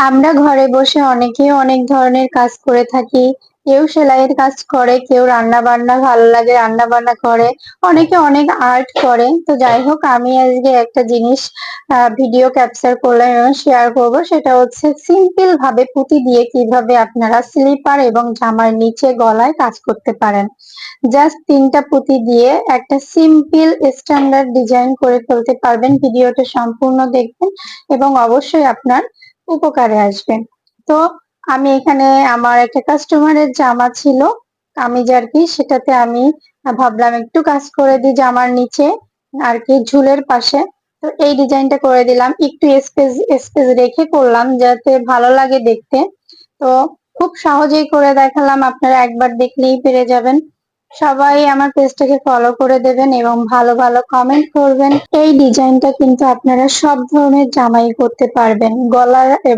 আমরা ঘরে বসে অনেকেই অনেক ধরনের কাজ করে থাকি। কেউ সেলাইয়ের কাজ করে, কেউ রান্না বান্না ভালো লাগে রান্না বান্না করে, অনেকে অনেক আর্ট করে। তো যাই হোক, আমি আজকে একটা জিনিস ভিডিও ক্যাপচার করলাম এবং শেয়ার করব। সেটা হচ্ছে সিম্পল ভাবে পুঁতি দিয়ে কিভাবে আপনারা স্লিপার এবং জামার নিচে গলায় কাজ করতে পারেন। জাস্ট 3টা পুঁতি দিয়ে একটা সিম্পল স্ট্যান্ডার্ড ডিজাইন করে ফেলতে পারবেন। ভিডিওটা সম্পূর্ণ দেখবেন এবং অবশ্যই আপনার উপকারে আসবে। তো আমি এখানে আমার একটা কাস্টমারের জামা ছিল, কামিজ আর কি, সেটাতে আমি ভাবলাম একটু কাজ করে দিই জামার নিচে আর কি, ঝুলের পাশে। তো এই ডিজাইনটা করে দিলাম, একটু স্পেস স্পেস রেখে করলাম যাতে ভালো লাগে দেখতে। তো খুব সহজেই করে দেখালাম, আপনারা একবার দেখলেই পেরে যাবেন। সবাই আমার পেজটাকে ফলো করে দেবেন এবং ভালো ভালো কমেন্ট করবেন। এই ডিজাইনটা কিন্তু আপনারা সব ধরনের জামাই করতে পারবেন, গলার এবং